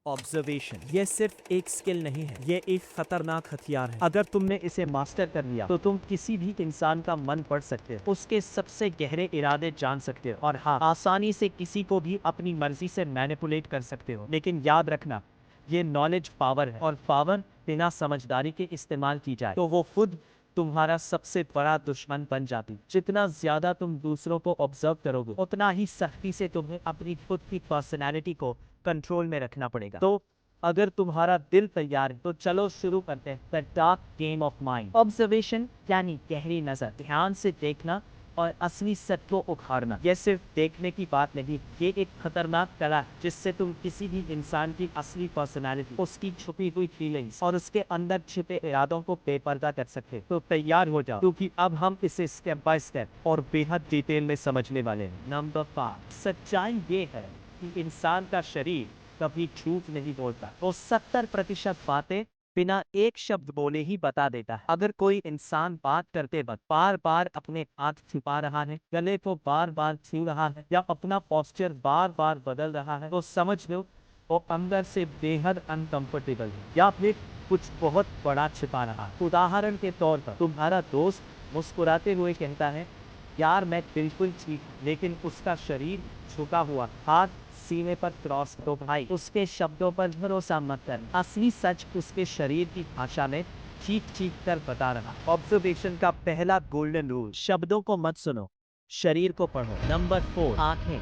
Observation ये सिर्फ एक स्किल नहीं है, ये एक खतरनाक हथियार है। अगर तुमने इसे मास्टर कर लिया तो तुम किसी भी इंसान का मन पढ़ सकते हो, उसके सबसे गहरे इरादे जान सकते हो और हाँ, आसानी से किसी को भी अपनी मर्जी से मैनिपुलेट कर सकते हो। लेकिन याद रखना, ये नॉलेज पावर है और पावर बिना समझदारी के इस्तेमाल की जाए तो वो खुद तुम्हारा सबसे बड़ा दुश्मन बन जाती। जितना ज्यादा तुम दूसरों को ऑब्जर्व करोगे, उतना ही सख्ती से तुम्हें अपनी खुद की पर्सनैलिटी को कंट्रोल में रखना पड़ेगा। तो अगर तुम्हारा दिल तैयार है तो चलो शुरू करते हैं the dark game of mind. Observation यानी गहरी नजर, ध्यान से देखना और असली सत्य को उखाड़ना। यह सिर्फ देखने की बात नहीं, ये एक खतरनाक कला है जिससे तुम किसी भी इंसान की असली पर्सनालिटी, उसकी छुपी हुई फीलिंग्स और उसके अंदर छिपे इरादों को बेपर्दा कर सकते। तो तैयार हो जाओ, क्योंकि अब हम इसे स्टेप बाय स्टेप और बेहद डिटेल में समझने वाले हैं। नंबर 5, सच्चाई ये है कि इंसान का शरीर कभी झूठ नहीं बोलता। वो 70% बातें बिना एक शब्द बोले ही बता देता है। अगर कोई इंसान बात करते वक्त बार बार अपने हाथ छिपा रहा है, गले को बार बार छू रहा है या अपना पोस्चर बार बार बदल रहा है, तो समझ लो वो अंदर से बेहद अनकंफर्टेबल है या फिर कुछ बहुत बड़ा छिपा रहा है। उदाहरण के तौर पर तुम्हारा दोस्त मुस्कुराते हुए कहता है, यार मैं बिल्कुल ठीक, लेकिन उसका शरीर झुका हुआ, हाथ सीने पर क्रॉस। तो भाई उसके शब्दों पर भरोसा मत कर, असली सच उसके शरीर की भाषा में चीख चीख कर बता रहा। ऑब्जर्वेशन का पहला गोल्डन रूल, शब्दों को मत सुनो, शरीर को पढ़ो। नंबर 4, आंखें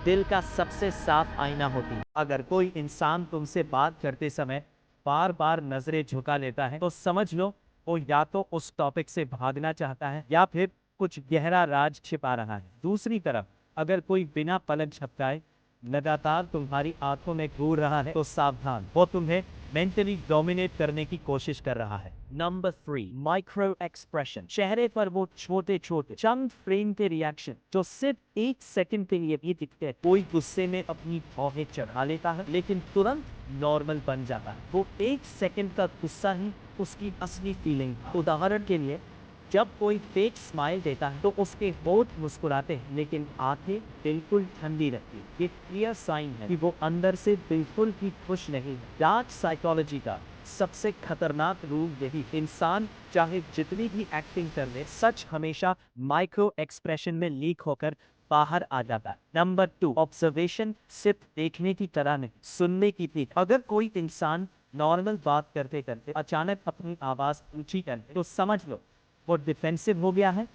दिल का सबसे साफ आईना होती है। अगर कोई इंसान तुमसे बात करते समय बार बार नजरें झुका लेता है तो समझ लो वो या तो उस टॉपिक से भागना चाहता है या फिर कुछ गहरा राज छिपा रहा है। दूसरी तरफ अगर कोई बिना पलक झपकाए लगातार तुम्हारी आंखों में घूर रहा है तो सावधान, वो तुम्हें मेंटली डोमिनेट करने की कोशिश कर रहा है। नंबर 3, माइक्रो एक्सप्रेशन, चेहरे पर वो छोटे छोटे चंद फ्रेम के रिएक्शन जो सिर्फ 1 सेकंड के लिए भी दिखते हैं। कोई गुस्से में अपनी भौहें चढ़ा लेता है लेकिन तुरंत नॉर्मल बन जाता है। वो 1 सेकंड का गुस्सा ही उसकी असली फीलिंग। उदाहरण के लिए, जब कोई फेक स्माइल देता है तो उसके होंठ मुस्कुराते हैं लेकिन आंखें बिल्कुल ठंडी रहती है। ये क्लियर साइन है कि वो अंदर से बिल्कुल भी खुश नहीं है। डार्क साइकोलॉजी का सबसे खतरनाक रूल यही, इंसान चाहे जितनी भी एक्टिंग कर ले, सच हमेशा माइक्रो एक्सप्रेशन में लीक होकर बाहर आ जाता है। नंबर 2, ऑब्जर्वेशन सिर्फ देखने की तरह नहीं, सुनने की भी। अगर कोई इंसान नॉर्मल बात करते करते अचानक अपनी आवाज ऊंची करे तो समझ लो वो डिफेंसिव हो गया है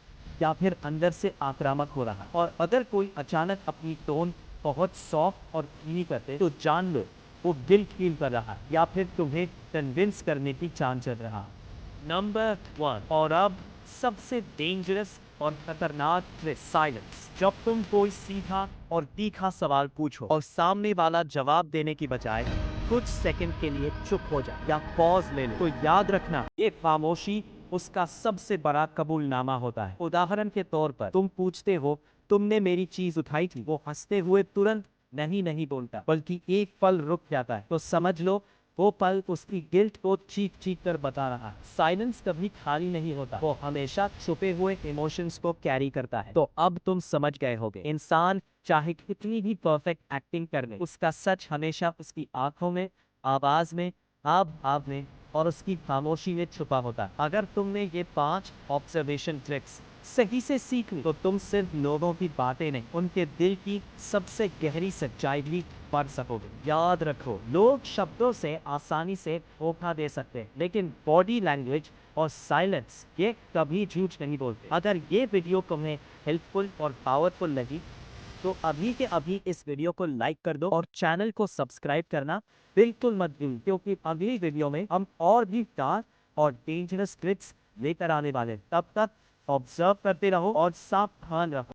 या फिर अंदर से आक्रामक हो रहा है। और अगर कोई अचानक अपनी टोन बहुत सॉफ्ट और धीमी करते तो जान लो वो गिल्ट फील कर रहा है या फिर तुम्हें कन्विंस करने की चांस चल रहा है। नंबर 1, और अब सबसे डेंजरस और खतरनाक ट्रिक, साइलेंस। जब तुम कोई सीधा और तीखा सवाल पूछो और सामने वाला जवाब देने की बजाय कुछ सेकंड के लिए चुप हो जाए या पॉज ले ले, तो याद रखना ये खामोशी उसका सबसे बड़ा कबूलनामा होता है। उदाहरण के तौर पर तुम पूछते हो, तुमने मेरी चीज उठाई थी? वो हंसते हुए तुरंत नहीं नहीं बोलता, बल्कि एक पल रुक जाता है, तो समझ लो वो पल उसकी गिल्ट को चीख चीख कर बता रहा है। साइलेंस कभी खाली नहीं होता, वो हमेशा छुपे हुए इमोशंस को कैरी करता है। तो अब तुम समझ गए होगे, इंसान चाहे कितनी भी परफेक्ट एक्टिंग कर ले, उसका सच हमेशा उसकी आंखों में, आवाज में, हाव भाव में और उसकी खामोशी में छुपा होता है। अगर तुमने ये 5 ऑब्जर्वेशन ट्रिक्स सही से सीख ली तो तुम सिर्फ लोगों की बातें नहीं, उनके दिल की सबसे गहरी सच्चाई भी पढ़ सकोगे। याद रखो, लोग शब्दों से आसानी से धोखा दे सकते हैं, लेकिन बॉडी लैंग्वेज और साइलेंस ये कभी झूठ नहीं बोलते। अगर ये वीडियो तुम्हें हेल्पफुल और पावरफुल लगी तो अभी के अभी इस वीडियो को लाइक कर दो और चैनल को सब्सक्राइब करना बिल्कुल मत भूलिए, क्योंकि अगली वीडियो में हम और भी डार्क और डेंजरस ट्रिक्स लेकर आने वाले हैं। तब तक ऑब्जर्व करते रहो और सावधान रहो।